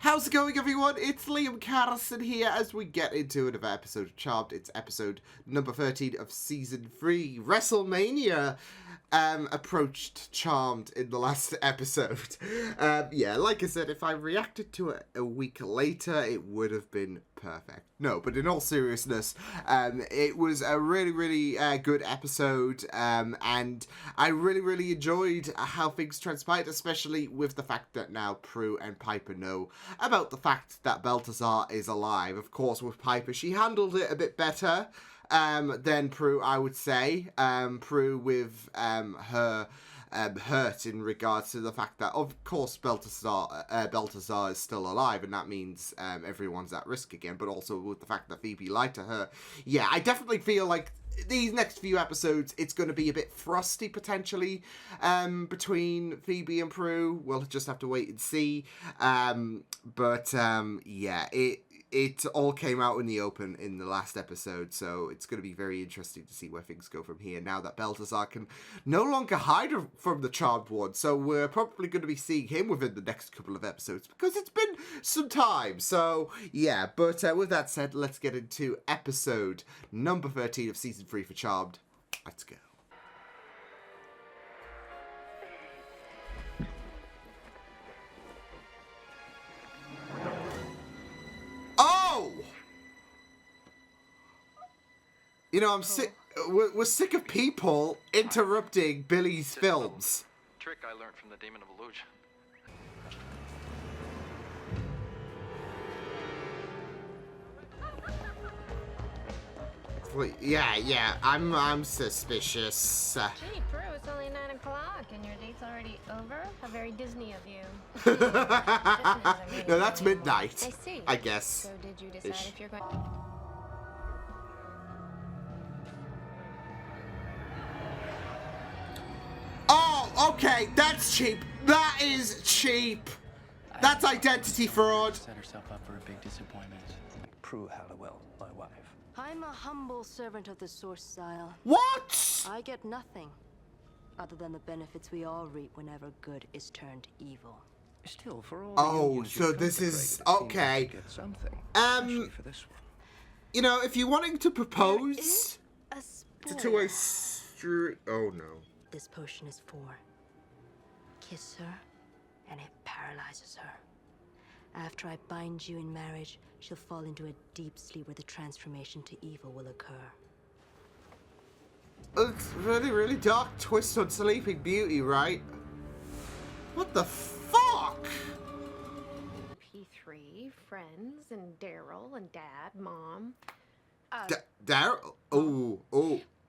How's it going, everyone? It's Liam Carlson here as we get into another episode of Charmed. It's episode number 13 of Season 3. WrestleMania approached Charmed in the last episode. Yeah, like I said, if I reacted to it a week later, it would have been perfect. No, but in all seriousness, it was a really good episode, and I really enjoyed how things transpired, especially with the fact that now Prue and Piper know about the fact that Balthazar is alive. Of course, with Piper, she handled it a bit better than Prue, I would say. Prue with her hurt in regards to the fact that, of course, Balthazar is still alive, and that means everyone's at risk again, but also with the fact that Phoebe lied to her. Yeah, I definitely feel like these next few episodes, it's going to be a bit frosty, potentially, between Phoebe and Prue. We'll just have to wait and see. Yeah, it all came out in the open in the last episode, so it's going to be very interesting to see where things go from here now that Balthazar can no longer hide from the Charmed One. So we're probably going to be seeing him within the next couple of episodes because it's been some time. So yeah, but with that said, let's get into episode number 13 of Season 3 for Charmed. Let's go. You know, I'm sick. We're sick of people interrupting Billy's films. Trick I learned from the Demon of Illusion. Yeah. I'm suspicious. Gee, Prue, it's only 9 o'clock and your date's already over? How very Disney of you. No, that's midnight. I see. I guess. So did you decide if you're going? Oh, okay, that's cheap. That is cheap. That's identity fraud. Set herself up for a big disappointment. Prue Halliwell, my wife. I'm a humble servant of the Source Style. What? I get nothing other than the benefits we all reap whenever good is turned evil. Still, for all. Oh, so this is okay. Get something. Especially for this one. You know, if you're wanting to propose A to a street, oh no. This potion is for. Kiss her, and it paralyzes her. After I bind you in marriage, she'll fall into a deep sleep where the transformation to evil will occur. It's really dark twist on Sleeping Beauty, right? What the fuck? P3, friends, and Daryl, and Dad, Mom. Daryl? Oh.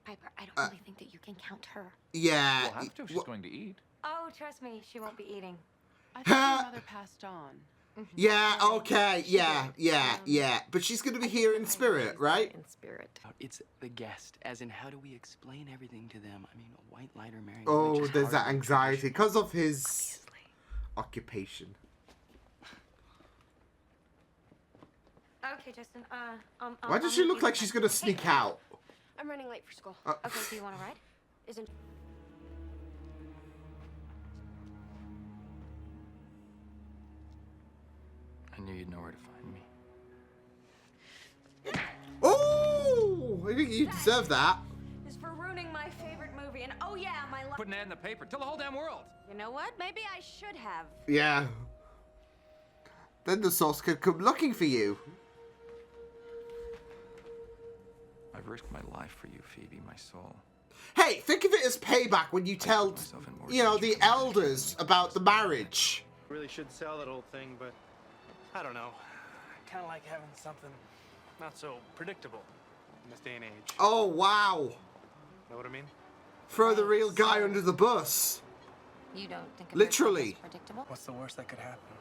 Piper, I don't really think that you can count her. Yeah. We'll have to if she's going to eat. Oh, trust me, she won't be eating. I thought your mother passed on. Yeah, okay, yeah. But she's gonna be here in spirit, right? In spirit. It's the guest, as in how do we explain everything to them? I mean, a white lighter marrying a Oh, witch is there's hard that to anxiety because of his occupation. Okay, Justin, Why does she look like she's gonna sneak out? I'm running late for school. Okay, do you want to ride? Isn't... I knew you'd know where to find me. Oh, I think you deserve that. Is for ruining my favorite movie, and oh yeah, my life. Put an ad in the paper. Tell the whole damn world. You know what? Maybe I should have. Yeah. Then the Source could come looking for you. I've risked my life for you, Phoebe, my soul. Hey, think of it as payback when you tell, you know, the elders about the marriage. Really should sell that old thing, but I don't know. I kind of like having something not so predictable in this day and age. Oh, wow. Know what I mean? Throw the real guy under the bus. You don't think Literally. it's predictable? What's the worst that could happen?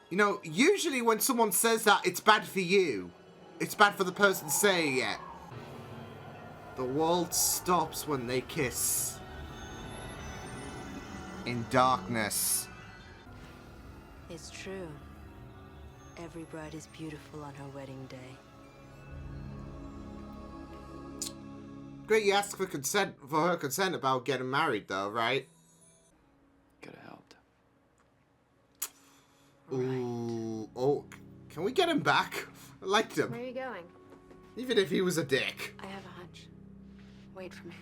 You know, usually when someone says that, it's bad for you. It's bad for the person saying it. The world stops when they kiss. In darkness. It's true. Every bride is beautiful on her wedding day. Great, you asked for her consent about getting married, though, right? Gotta Ooh. Oh, can we get him back? I liked him. Where are you going? Even if he was a dick. I have a hunch. Wait for me.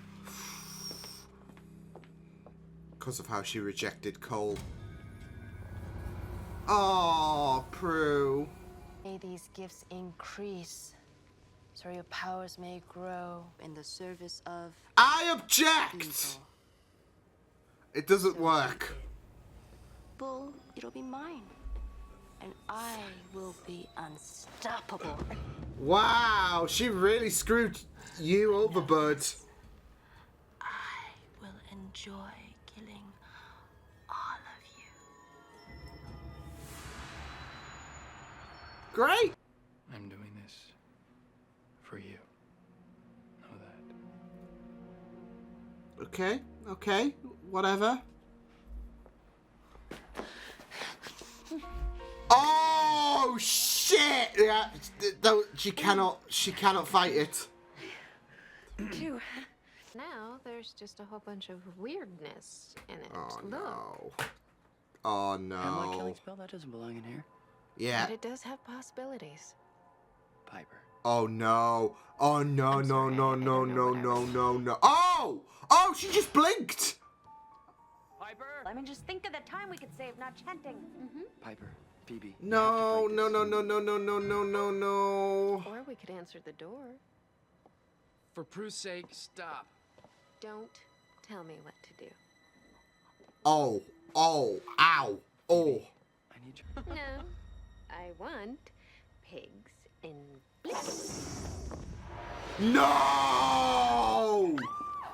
Because of how she rejected Cole. Oh, Prue. May these gifts increase, so your powers may grow in the service of I object! evil. It doesn't work. Bull, it'll be mine. And I will be unstoppable. Wow, she really screwed you over, bud. I will enjoy killing all of you. Great. I'm doing this for you. Know that. Okay, okay, whatever. Oh shit! Yeah, she cannot fight it. Now there's just a whole bunch of weirdness in it. Oh Look. no. Oh Hemlock killing no. spell? That doesn't belong in here. Yeah. But it does have possibilities. Piper. Oh no. Oh no, I'm no, sorry, no, I no, don't know no, what I no, was- no, no. Oh! Oh, she just blinked! Piper! I mean, just think of the time we could save not chanting. Piper. Phoebe. you No, have to no, break no, this. no, no, no, no, no, no, no. Or we could answer the door. For Prue's sake, stop. Don't tell me what to do. Oh, oh, ow, oh. I need you. No, I want pigs in bliss. No!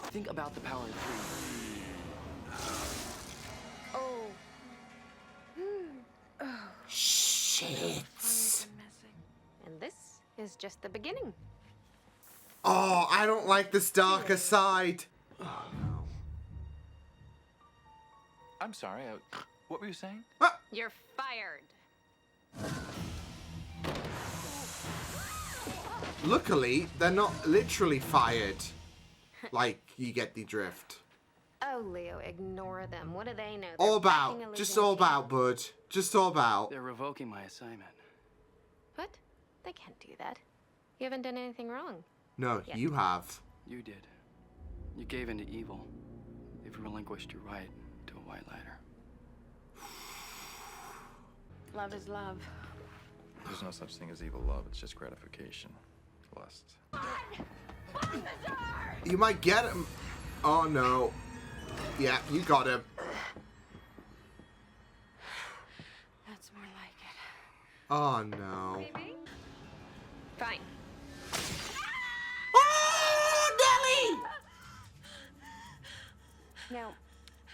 Think about the power of three. Oh. Shit. And this is just the beginning. Oh, I don't like this darker side. I'm sorry. What were you saying? You're fired. Luckily, they're not literally fired. Like, you get the drift. Oh, Leo, ignore them. What do they know? They're All backing a about. Just losing all team. about, bud. Just all about. They're revoking my assignment. What? They can't do that. You haven't done anything wrong. No, Yeah. you have. You did. You gave in to evil. You've relinquished your right to a white ladder. Love is love. There's no such thing as evil love. It's just gratification. Lust. You might get him. Oh, no. Yeah, you got him. That's more like it. Oh, no. Fine. Oh, Nelly! Now,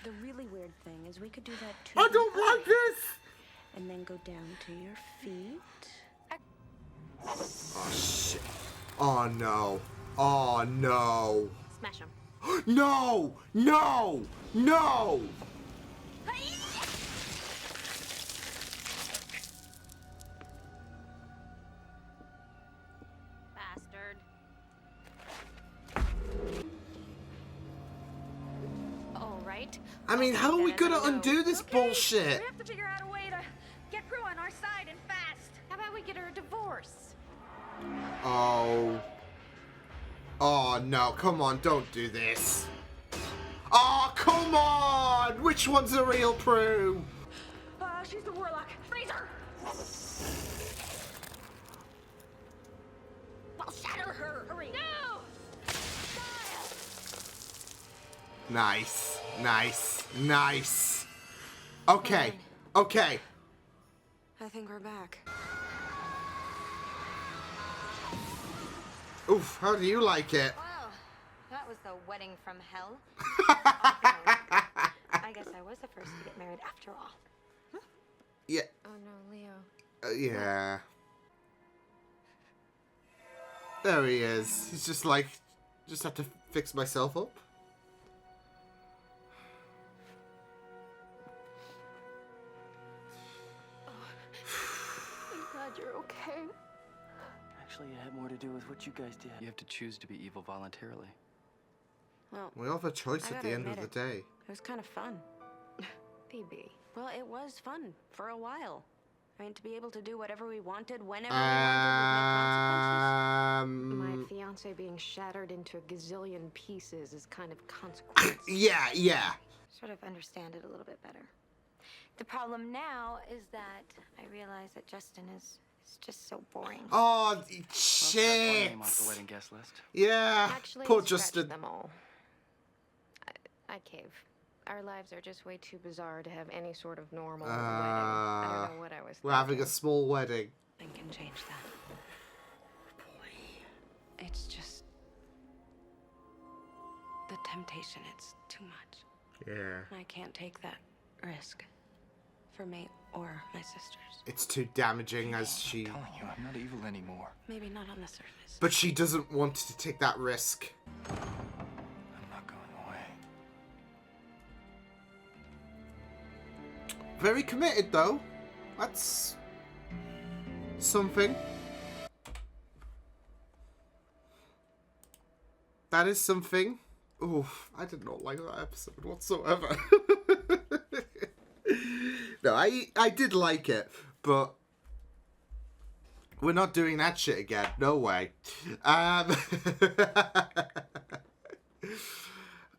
the really weird thing is we could do that too. I don't like this! And then go down to your feet. Oh, shit. Oh, no. Oh, no. Smash them. No! No! No! Bastard. All right. I mean, how are we gonna As I know. undo this bullshit? We have to figure out a way to get Prue on our side and fast. How about we get her a divorce? Oh. Oh, no. Come on, don't do this. Oh, come on! Which one's the real Prue? She's the warlock. Freeze her! I'll shatter her. Hurry! No! Nice. Nice. Nice. Okay. Okay. I think we're back. Oof, how do you like it? Well, that was the wedding from hell. I guess I was the first to get married after all. Yeah. Oh no, Leo. Yeah. There he is. He's just like, just have to fix myself up. I'm glad you're okay. Actually, it had more to do with what you guys did. You have to choose to be evil voluntarily. Well, We all have a choice I at the gotta end of admit the day. it was kind of fun. Phoebe. Well, it was fun for a while. I mean, to be able to do whatever we wanted, whenever we wanted, with no consequences. My Um, fiance being shattered into a gazillion pieces is kind of consequence. yeah. Sort of understand it a little bit better. The problem now is that I realize that Justin is just so boring. Oh, Well, shit. name off the wedding guest list. Yeah, Actually, poor scratch Justin. them all. I cave. Our lives are just way too bizarre to have any sort of normal wedding. I don't know what I was We're having a thinking. small wedding. I can change that. It's just the temptation. It's too much. Yeah. I can't take that risk for me or my sisters. It's too damaging as she... I'm telling you, I'm not evil anymore. Maybe not on the surface. But she doesn't want to take that risk. I'm not going away. Very committed, though. That's... something. That is something. Oof, I did not like that episode whatsoever. No, I did like it, but we're not doing that shit again. No way.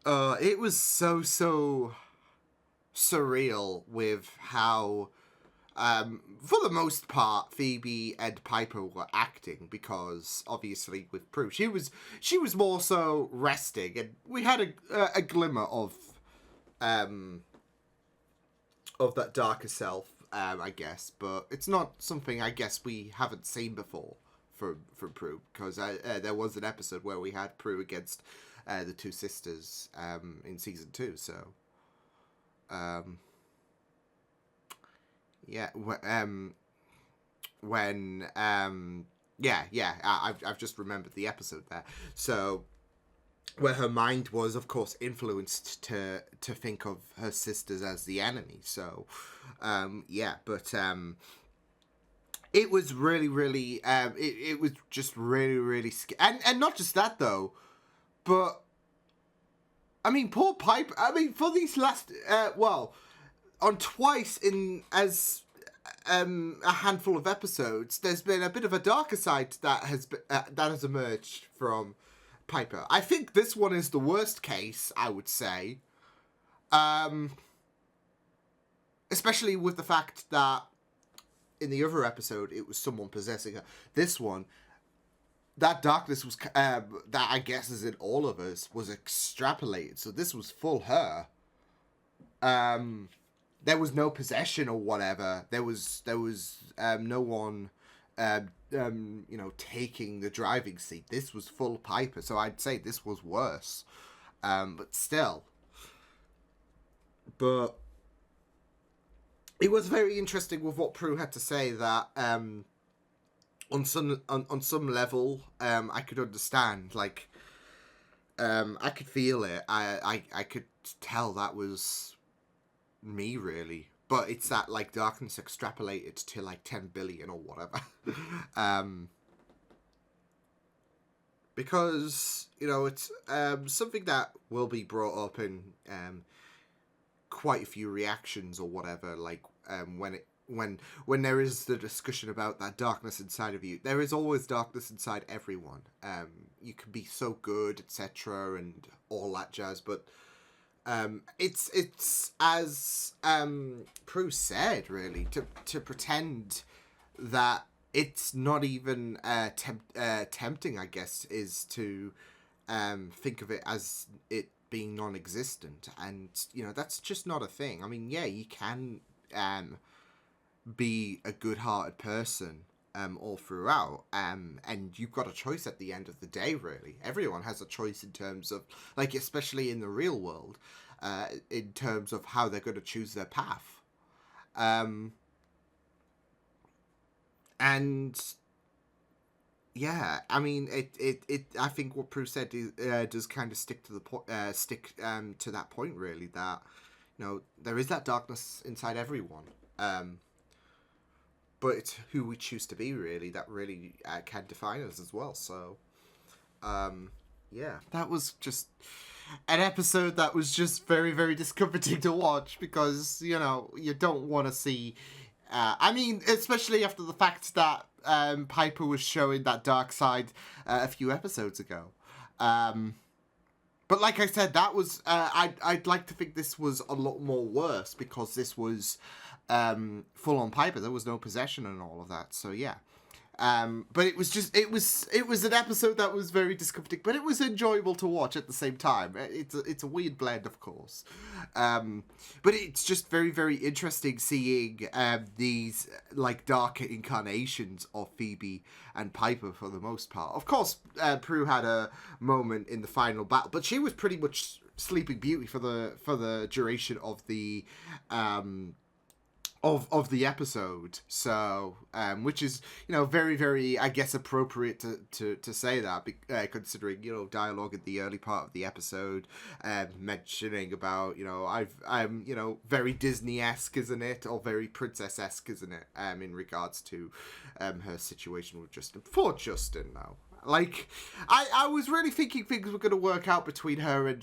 It was so surreal with how, for the most part, Phoebe and Piper were acting, because obviously with Prue, she was more so resting, and we had a glimmer of that darker self, I guess, but it's not something I guess we haven't seen before from Prue, because there was an episode where we had Prue against the two sisters in season 2, so yeah, I've just remembered the episode there. So where her mind was, of course, influenced to think of her sisters as the enemy. So it was really it was just really scary. And not just that though, but I mean, poor Piper. I mean, for these last on twice in as a handful of episodes, there's been a bit of a darker side that has emerged from Piper. I think this one is the worst case, I would say. Especially with the fact that in the other episode it was someone possessing her. This one, that darkness was that I guess is in all of us was extrapolated. So this was full her. There was no possession or whatever. There was no one, taking the driving seat. This was full Piper, so I'd say this was worse. But still. But it was very interesting with what Prue had to say, that on some level, I could understand. Like, I could feel it. I could tell that was me, really. But it's that, like, darkness extrapolated to, like, 10 billion or whatever. Because, it's something that will be brought up in quite a few reactions or whatever, like, when there is the discussion about that darkness inside of you. There is always darkness inside everyone. You can be so good, etc., and all that jazz, but it's as Prue said, really, to pretend that it's not even tempting, I guess, is to think of it as it being non-existent, and that's just not a thing. I mean, yeah, you can be a good-hearted person all throughout, and you've got a choice at the end of the day, really. Everyone has a choice in terms of, like, especially in the real world, in terms of how they're going to choose their path. And yeah, I mean, it I think what Prue said does kind of stick to the to that point, really, that there is that darkness inside everyone, but it's who we choose to be, really, that really can define us as well. So yeah, that was just an episode that was just very, very discomforting to watch, because you don't want to see I mean, especially after the fact that Piper was showing that dark side a few episodes ago. But like I said, that was I'd like to think this was a lot more worse because this was full on Piper. There was no possession and all of that. So yeah. But it was an episode that was very discomforting, but it was enjoyable to watch at the same time. It's a weird blend, of course. But it's just very, very interesting seeing these like darker incarnations of Phoebe and Piper for the most part. Of course, Prue had a moment in the final battle, but she was pretty much Sleeping Beauty for the duration of the of the episode, so which is, you know, very, very, I guess, appropriate to say that, considering, you know, dialogue in the early part of the episode, mentioning about, you know, I'm you know, very Disney-esque, isn't it, or very princess-esque, isn't it, in regards to her situation with Justin. Poor Justin, though. Like, I was really thinking things were going to work out between her and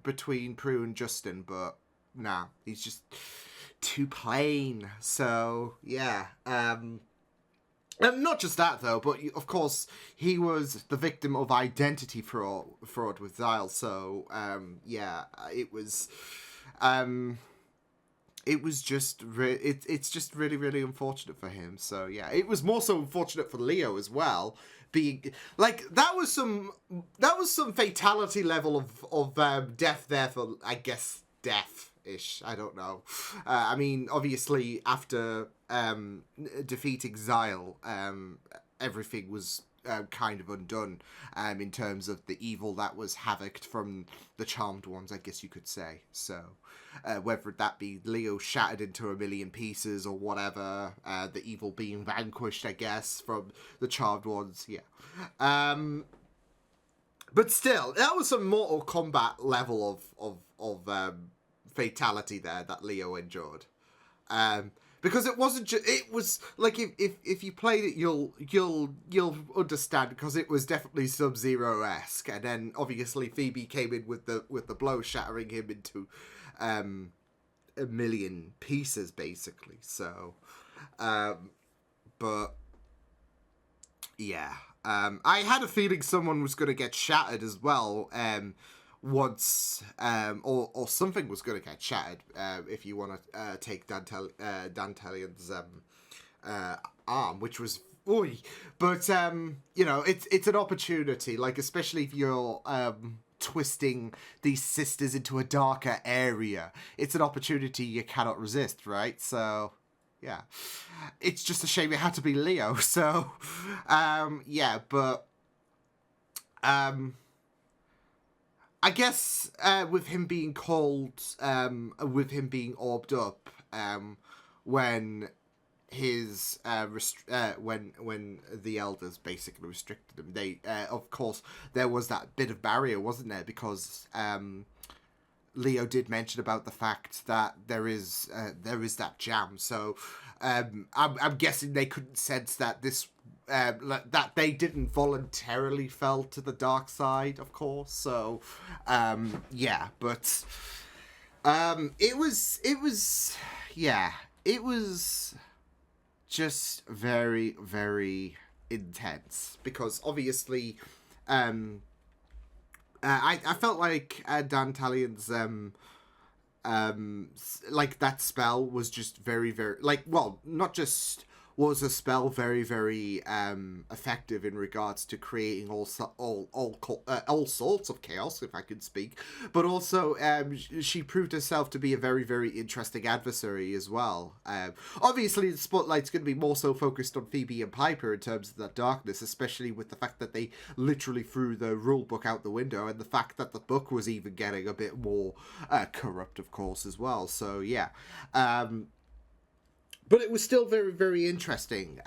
between Prue and Justin, but nah, he's just too plain. So yeah, and not just that though, but of course he was the victim of identity fraud with Zyle. So yeah, it was just it's just really, really unfortunate for him. So yeah, it was more so unfortunate for Leo as well. Being like, that was some fatality level of death there for, I guess, death-ish. I don't know. I mean, obviously after defeating Zyle, everything was kind of undone in terms of the evil that was havocked from the Charmed Ones, I guess you could say. So whether that be Leo shattered into a million pieces or whatever, the evil being vanquished, I guess, from the Charmed Ones, yeah. But still, that was some Mortal Kombat level of fatality there that Leo endured. Because it wasn't just, it was like, if you played it, you'll understand, because it was definitely Sub-Zero-esque, and then obviously Phoebe came in with the blow, shattering him into a million pieces basically. So but yeah, I had a feeling someone was going to get shattered as well once, or something was going to get shattered, if you want to take Dan Talian's arm, which was ooey. But you know, it's an opportunity, like, especially if you're twisting these sisters into a darker area, it's an opportunity you cannot resist, right? So yeah, it's just a shame it had to be Leo. So yeah, but I guess with him being called, with him being orbed up, when his when the elders basically restricted him, they of course there was that bit of barrier, wasn't there? Because Leo did mention about the fact that there is that jam. So I'm guessing they couldn't sense that this. That they didn't voluntarily fell to the dark side, of course. So, yeah, but it was just very, very intense, because obviously, I felt like Dan Talian's like, that spell was just very, very, like, well, not just was a spell very, very effective in regards to creating all sorts of chaos, if I could speak, but also she proved herself to be a very, very interesting adversary as well. Obviously, the spotlight's going to be more so focused on Phoebe and Piper in terms of that darkness, especially with the fact that they literally threw the rule book out the window, and the fact that the book was even getting a bit more corrupt, of course, as well. So yeah. But it was still very, very interesting,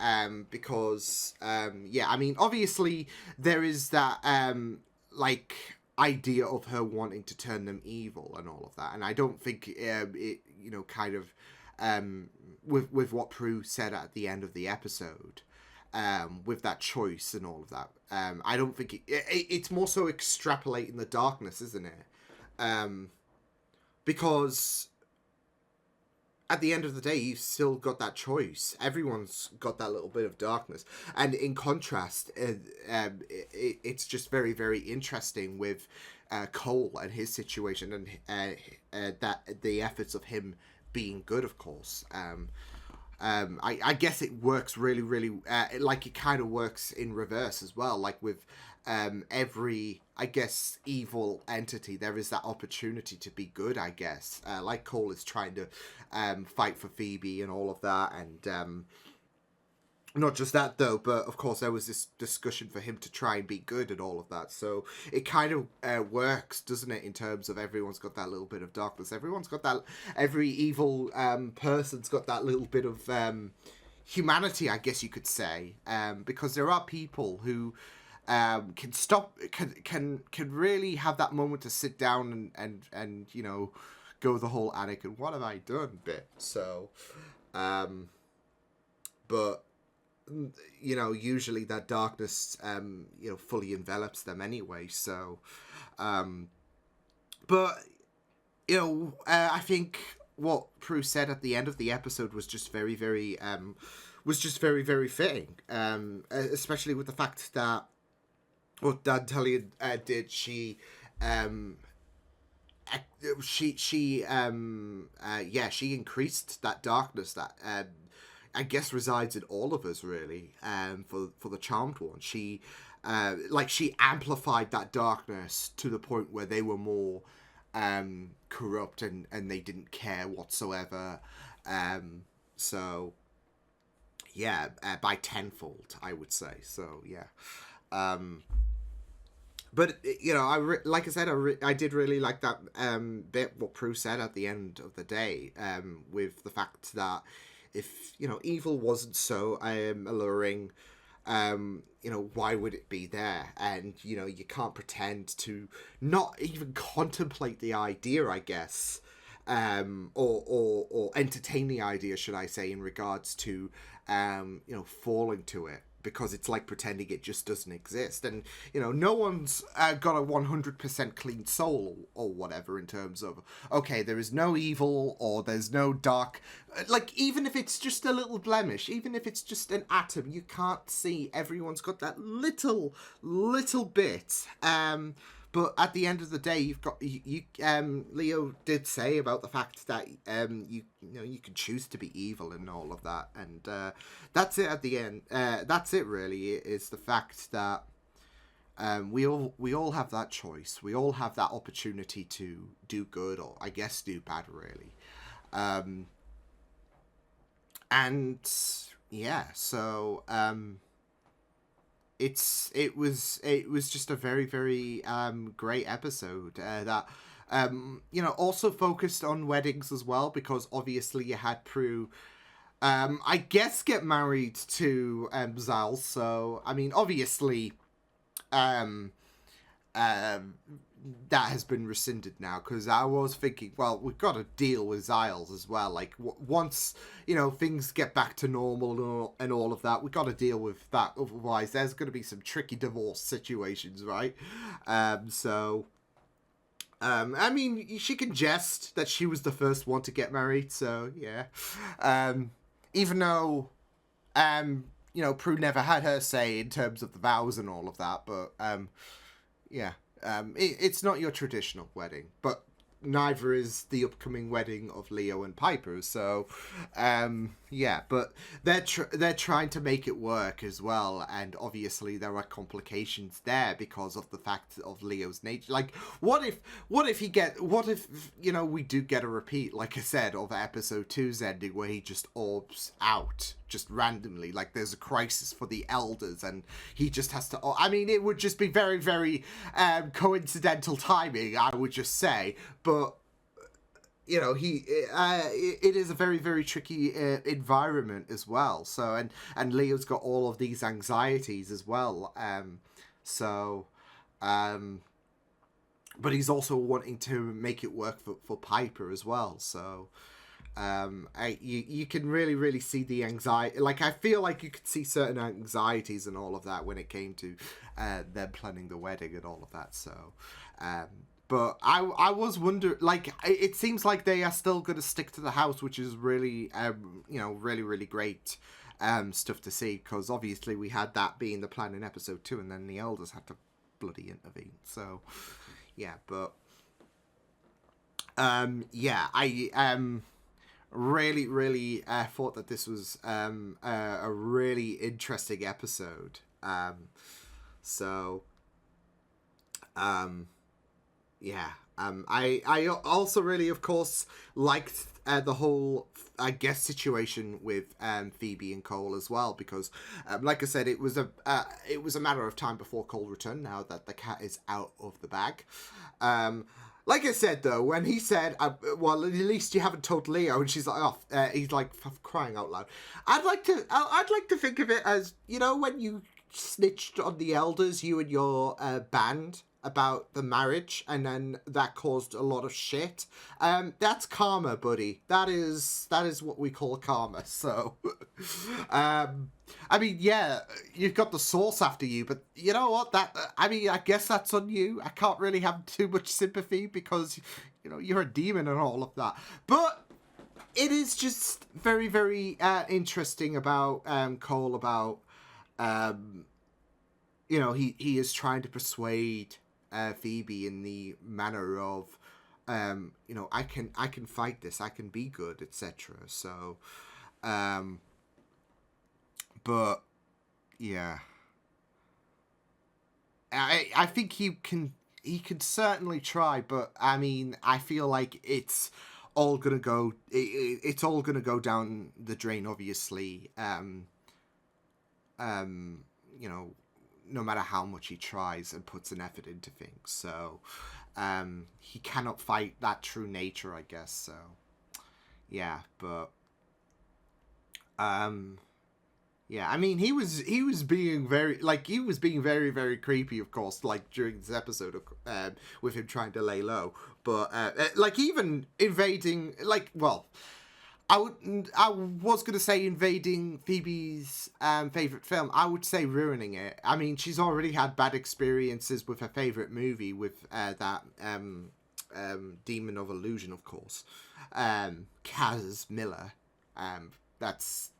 because, yeah, I mean, obviously, there is that, like, idea of her wanting to turn them evil and all of that, and I don't think, it, you know, kind of, with what Prue said at the end of the episode, with that choice and all of that, I don't think it's more so extrapolating the darkness, isn't it? Because at the end of the day, you've still got that choice. Everyone's got that little bit of darkness. And in contrast, it's just very, very interesting with Cole and his situation, and that the efforts of him being good, of course. I guess it works really, really, like it kind of works in reverse as well. Like with every, I guess, evil entity, there is that opportunity to be good, I guess. Like Cole is trying to fight for Phoebe and all of that, and not just that though, but of course there was this discussion for him to try and be good and all of that. So it kind of works, doesn't it, in terms of everyone's got that little bit of darkness. Everyone's got that, every evil person's got that little bit of humanity, I guess you could say, because there are people who can stop, can really have that moment to sit down and you know, go the whole Anakin, what have I done bit. So, but you know, usually that darkness, you know, fully envelops them anyway. So, but you know, I think what Prue said at the end of the episode was just very, very, very fitting. Especially with the fact that what Dantelia did, she increased that darkness that I guess resides in all of us, really. For the Charmed one, she amplified that darkness to the point where they were more corrupt and they didn't care whatsoever. So yeah, by tenfold, I would say. So yeah. But you know, like I said, I did really like that bit what Prue said at the end of the day, with the fact that if, you know, evil wasn't so alluring, you know, why would it be there? And, you know, you can't pretend to not even contemplate the idea, I guess, or entertain the idea, should I say, in regards to, you know, falling to it. Because it's like pretending it just doesn't exist. And, you know, no one's got a 100% clean soul or whatever in terms of, okay, there is no evil or there's no dark. Like, even if it's just a little blemish, even if it's just an atom, you can't see. Everyone's got that little bit. But at the end of the day, you've got Leo did say about the fact that you know, you can choose to be evil and all of that, and that's it at the end. That's it really, is the fact that we all have that choice. We all have that opportunity to do good, or I guess do bad, really. And yeah, so it was just a very, very great episode that you know, also focused on weddings as well, because obviously you had Prue I guess get married to Zal. So I mean, obviously that has been rescinded now, because I was thinking, well, we've got to deal with Giles as well. Like, once, you know, things get back to normal and all of that, we've got to deal with that. Otherwise, there's going to be some tricky divorce situations, right? I mean, she can jest that she was the first one to get married, so, yeah. Even though, you know, Prue never had her say in terms of the vows and all of that, but, yeah. It's not your traditional wedding, but neither is the upcoming wedding of Leo and Piper. So, yeah, but they're trying to make it work as well, and obviously there are complications there because of the fact of Leo's nature. Like, what if you know, we do get a repeat, like I said, of episode 2's ending where he just orbs out just randomly, like there's a crisis for the elders and he just has to, I mean, it would just be very, very coincidental timing, I would just say. But you know, it is a very, very tricky environment as well. So, and Leo's got all of these anxieties as well. But he's also wanting to make it work for Piper as well. So, you can really, really see the anxiety. Like, I feel like you could see certain anxieties and all of that when it came to them planning the wedding and all of that. So, But I was wondering, like, it seems like they are still going to stick to the house, which is really, really, really great stuff to see, because obviously we had that being the plan in episode 2, and then the elders had to bloody intervene. So, yeah, but, I really, really thought that this was a really interesting episode. I also really, of course, liked the whole, I guess, situation with Phoebe and Cole as well, because, like I said, it was a matter of time before Cole returned. Now that the cat is out of the bag. Like I said, though, when he said, well, at least you haven't told Leo, and she's like, oh, he's like crying out loud. I'd like to think of it as, you know, when you snitched on the elders, you and your band, about the marriage, and then that caused a lot of shit. That's karma, buddy. That is what we call karma. So, I mean, yeah, you've got the source after you, but you know what? I guess that's on you. I can't really have too much sympathy because, you know, you're a demon and all of that. But it is just very, very interesting about Cole, about, you know, he is trying to persuade Phoebe in the manner of, you know, I can fight this, I can be good, etc. So, but yeah, I think he can certainly try, but I mean, I feel like it's all gonna go down the drain, obviously. You know, no matter how much he tries and puts an effort into things. So, he cannot fight that true nature, I guess. So, yeah, but, yeah, I mean, he was being very, very, very creepy, of course, like, during this episode, of, with him trying to lay low. But, like, even invading, like, well, I was going to say invading Phoebe's favourite film. I would say ruining it. I mean, she's already had bad experiences with her favourite movie, with that Demon of Illusion, of course. Kaz Miller. That's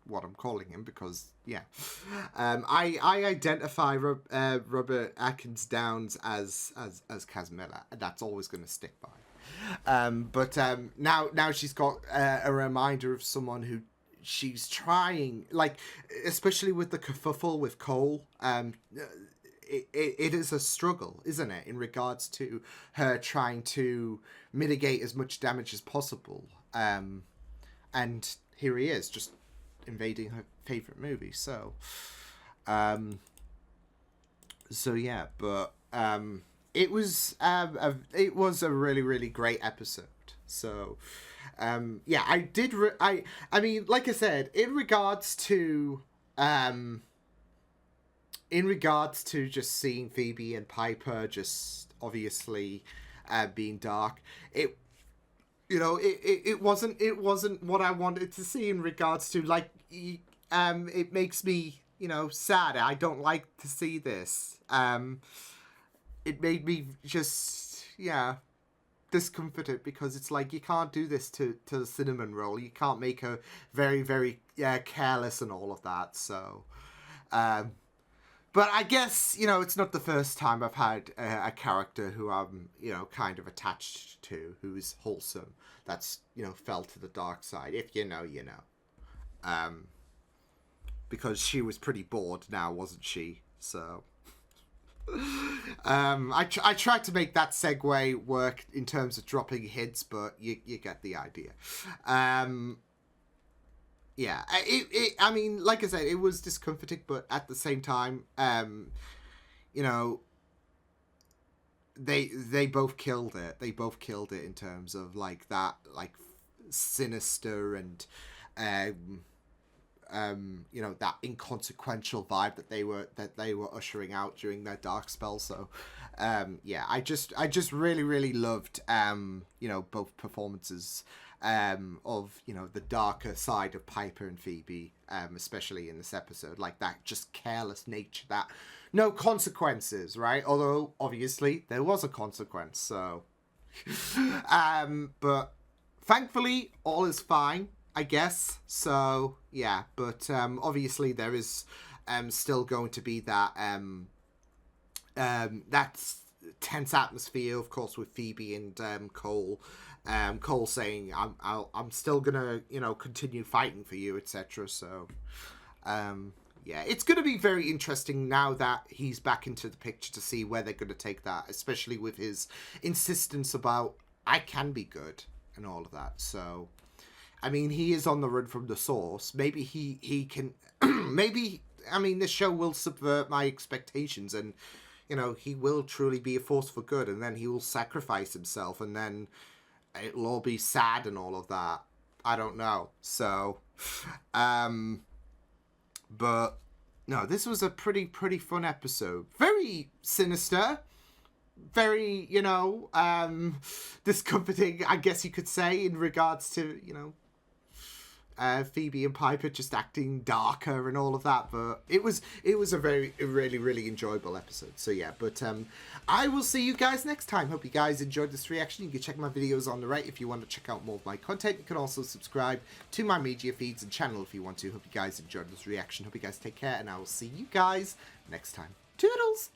what I'm calling him, because, yeah. I identify Robert Atkins Downs as Kaz Miller. That's always going to stick by. But now she's got a reminder of someone who she's trying, like, especially with the kerfuffle with Cole. It is a struggle, isn't it, in regards to her trying to mitigate as much damage as possible. And here he is, just invading her favorite movie. So yeah, but it was a really, really great episode. So, yeah, I mean, like I said, in regards to just seeing Phoebe and Piper just obviously being dark, it wasn't what I wanted to see in regards to, like, it makes me, you know, sad. I don't like to see this. It made me just, yeah, discomforted, because it's like, you can't do this to the cinnamon roll. You can't make her very, very careless and all of that. So, but I guess, you know, it's not the first time I've had a character who I'm, you know, kind of attached to, who is wholesome, that's, you know, fell to the dark side. If you know, you know. Because she was pretty bored now, wasn't she? So, I tried to make that segue work in terms of dropping hints, but you get the idea. Yeah, I mean, like I said, it was discomforting, but at the same time, you know, they both killed it. They both killed it in terms of, like, that, like, sinister and, you know, that inconsequential vibe that they were ushering out during their dark spell. So, yeah, I just really, really loved, you know, both performances. of, you know, the darker side of Piper and Phoebe, especially in this episode, like that just careless nature, that no consequences, right? Although obviously there was a consequence, so but thankfully all is fine, I guess. So yeah, but obviously there is still going to be that that's tense atmosphere, of course, with Phoebe and Cole. Cole saying, "I'm still gonna, you know, continue fighting for you," etc. So, yeah, it's gonna be very interesting now that he's back into the picture to see where they're gonna take that, especially with his insistence about I can be good and all of that. So, I mean, he is on the run from the source. Maybe he can, maybe. I mean, this show will subvert my expectations, and you know, he will truly be a force for good, and then he will sacrifice himself, and then it'll all be sad and all of that. I don't know. So, but no, this was a pretty fun episode. Very sinister. Very, you know, discomforting, I guess you could say, in regards to, you know, Phoebe and Piper just acting darker and all of that, but it was a really enjoyable episode. So yeah, but I will see you guys next time. Hope you guys enjoyed this reaction. You can check my videos on the right if you want to check out more of my content. You can also subscribe to my media feeds and channel if you want to. Hope you guys enjoyed this reaction. Hope you guys take care, and I will see you guys next time. Toodles!